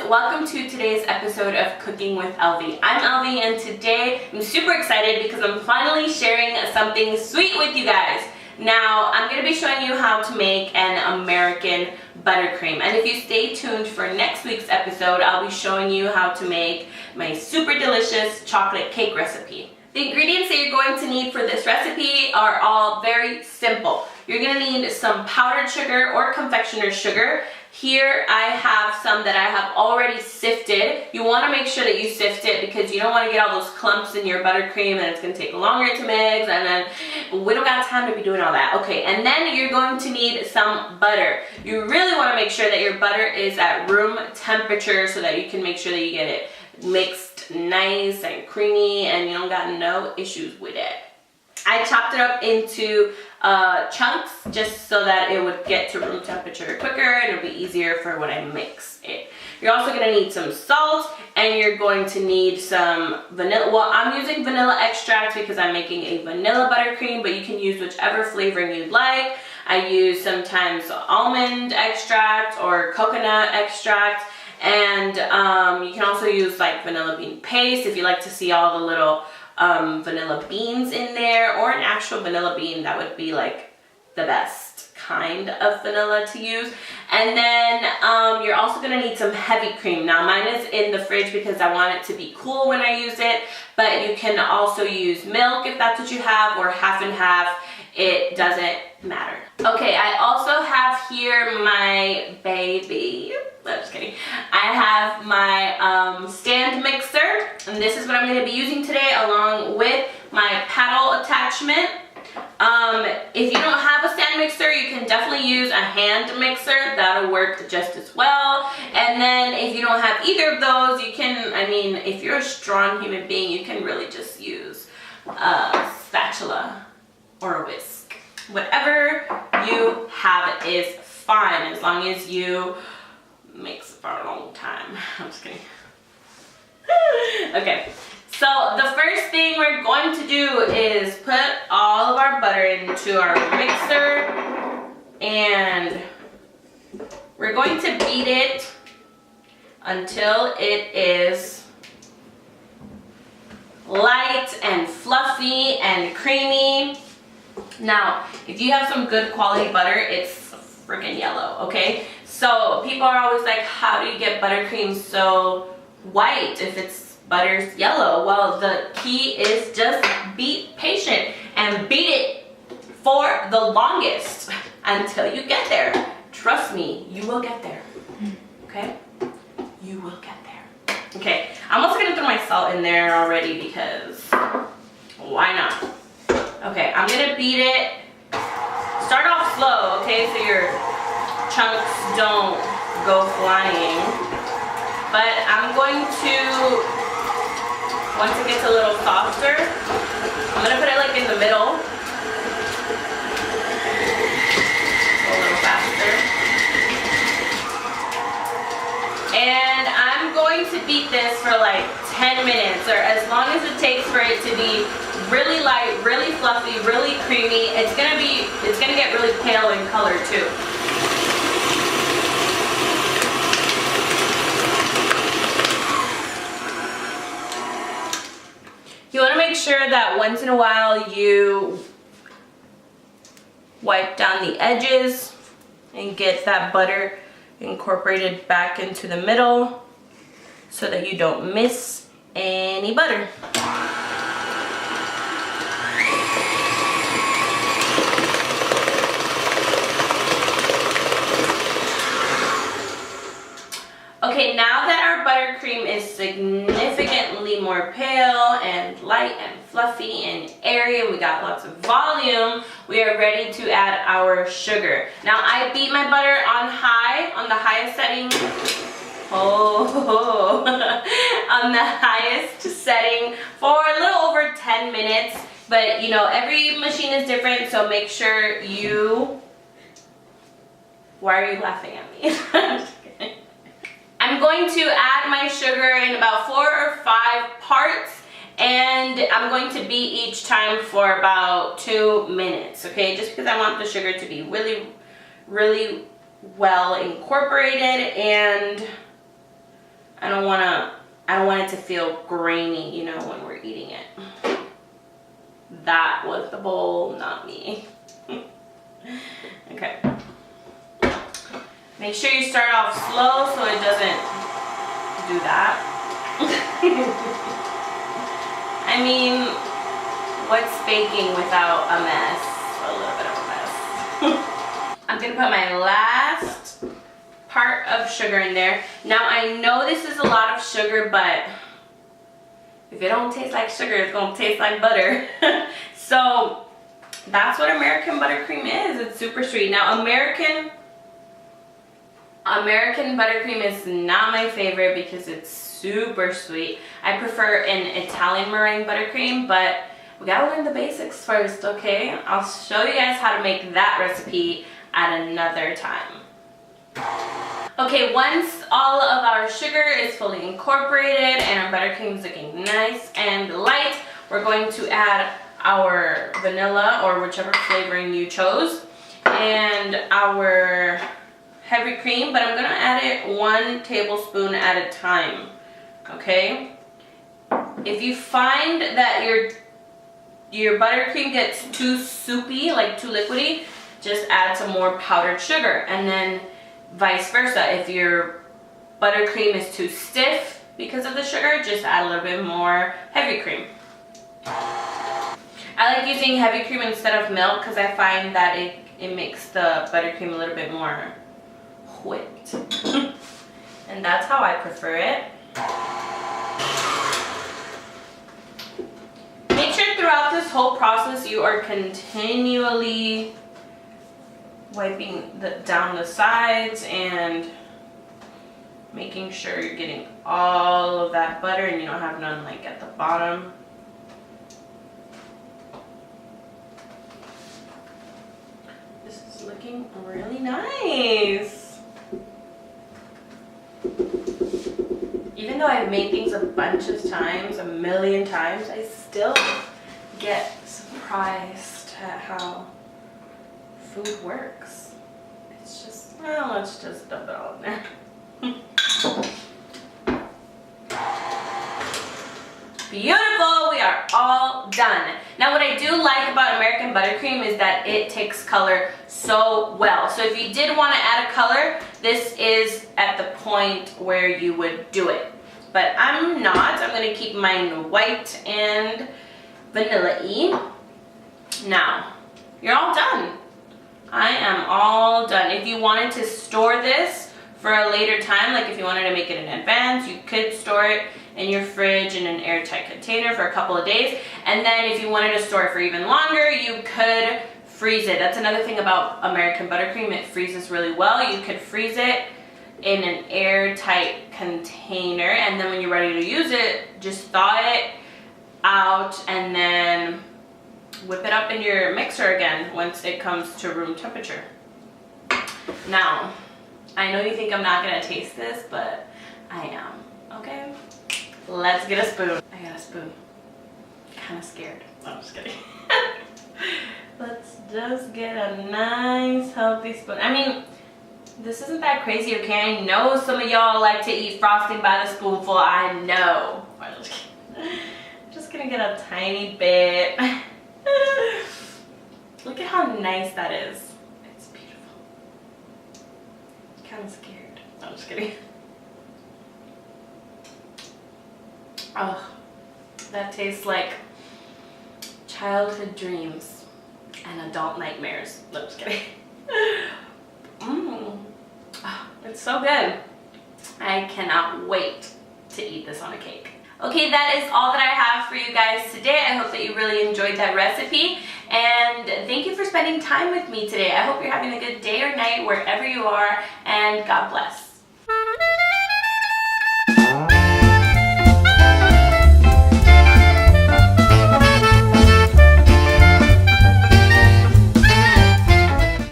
welcome to today's episode of Cooking with Elvie. I'm Elvie and today I'm super excited because I'm finally sharing something sweet with you guys. Now, I'm going to be showing you how to make an American buttercream, and if you stay tuned for next week's episode, I'll be showing you how to make my super delicious chocolate cake recipe. The ingredients that you're going to need for this recipe are all very simple. You're going to need some powdered sugar or confectioner's sugar. Here I have some that I have already sifted. You want to make sure that you sift it because you don't want to get all those clumps in your buttercream and it's going to take longer to mix, and then we don't got time to be doing all that. Okay, and then you're going to need some butter. You really want to make sure that your butter is at room temperature so that you can make sure that you get it mixed nice and creamy and you don't got no issues with it. I chopped it up into chunks just so that it would get to room temperature quicker and it'll be easier for when I mix it. You're also going to need some salt and you're going to need some vanilla. Well, I'm using vanilla extract because I'm making a vanilla buttercream, but you can use whichever flavoring you'd like. I use sometimes almond extract or coconut extract, and you can also use like vanilla bean paste if you like to see all the little vanilla beans in there, or an actual vanilla bean. That would be like the best kind of vanilla to use. And then you're also going to need some heavy cream. Now mine is in the fridge because I want it to be cool when I use it, but you can also use milk if that's what you have, or half and half. It doesn't matter. Okay, I also have here my baby. I'm just kidding. I have my stand mixer, and this is what I'm going to be using today along with my paddle attachment. If you don't have a stand mixer, you can definitely use a hand mixer. That'll work just as well. And then if you don't have either of those, you can, I mean, if you're a strong human being, you can really just use a spatula or a whisk. Whatever you have is fine as long as you mix for a long time. I'm just kidding. Okay, so the first thing we're going to do is put all of our butter into our mixer, and we're going to beat it until it is light and fluffy and creamy. Now, if you have some good quality butter, it's freaking yellow, okay? So people are always like, how do you get buttercream so white if it's butter's yellow? Well, the key is just be patient and beat it for the longest until you get there. Trust me, you will get there, okay? You will get there. Okay, I'm also gonna throw my salt in there already because why not? Okay, I'm gonna beat it. Start off slow, okay, so your chunks don't go flying. But I'm going to, once it gets a little softer, I'm gonna put it like in the middle. A little faster. And I'm going to beat this for like 10 minutes, or as long as it takes for it to be really light, really fluffy, really creamy. It's gonna get really pale in color too. You want to make sure that once in a while you wipe down the edges and get that butter incorporated back into the middle so that you don't miss any butter. Okay, now that our buttercream is significantly more pale and light and fluffy and airy, and we got lots of volume, we are ready to add our sugar. Now I beat my butter on high, on the highest setting. On the highest setting for a little over 10 minutes. But you know, every machine is different, so make sure you... Why are you laughing at me? I'm going to add my sugar in about 4 or 5 parts, and I'm going to beat each time for about 2 minutes, okay? Just because I want the sugar to be really, really well incorporated and I don't want it to feel grainy, you know, when we're eating it. That was the bowl, not me. Okay. Make sure you start off slow so it doesn't do that. I mean, what's baking without a mess? A little bit of a mess. I'm gonna put my last part of sugar in there. Now I know this is a lot of sugar, but if it don't taste like sugar, it's gonna taste like butter. So that's what American buttercream is. It's super sweet. Now American buttercream is not my favorite because it's super sweet. I prefer an Italian meringue buttercream, but we gotta learn the basics first, okay? I'll show you guys how to make that recipe at another time. Okay, once all of our sugar is fully incorporated and our buttercream is looking nice and light, we're going to add our vanilla or whichever flavoring you chose and our heavy cream, but I'm gonna add it 1 tablespoon at a time, okay? If you find that your buttercream gets too soupy, like too liquidy, just add some more powdered sugar, and then vice versa. If your buttercream is too stiff because of the sugar, just add a little bit more heavy cream. I like using heavy cream instead of milk because I find that it makes the buttercream a little bit more whipped. And that's how I prefer it. Make sure throughout this whole process you are continually wiping down the sides and making sure you're getting all of that butter and you don't have none like at the bottom. This is looking really nice. Even though I've made things a bunch of times, a million times, I still get surprised at how food works. It's just, well, let's just dump it all in there. Beautiful, we are all done. Now what I do like about American buttercream is that it takes color so well. So if you did want to add a color, this is at the point where you would do it. But I'm not, I'm gonna keep mine white and vanilla-y. Now, you're all done. I am all done. If you wanted to store this for a later time, like if you wanted to make it in advance, you could store it in your fridge in an airtight container for a couple of days. And then if you wanted to store it for even longer, you could freeze it. That's another thing about American buttercream. It freezes really well. You could freeze it in an airtight container, and then when you're ready to use it, just thaw it out and then whip it up in your mixer again once it comes to room temperature. Now, I know you think I'm not gonna taste this, but I am, okay? Let's get a spoon. I got a spoon. Kinda scared. No, I'm just kidding. Let's just get a nice healthy spoon. I mean, this isn't that crazy, okay? I know some of y'all like to eat frosting by the spoonful. I know. I'm just gonna get a tiny bit. Look at how nice that is. It's beautiful. Kind of scared. No, I'm just kidding. Oh, that tastes like childhood dreams and adult nightmares. No, I'm just kidding. Mmm. Oh, it's so good. I cannot wait to eat this on a cake. Okay, that is all that I have for you guys today. I hope that you really enjoyed that recipe, and thank you for spending time with me today. I hope you're having a good day or night wherever you are, and God bless.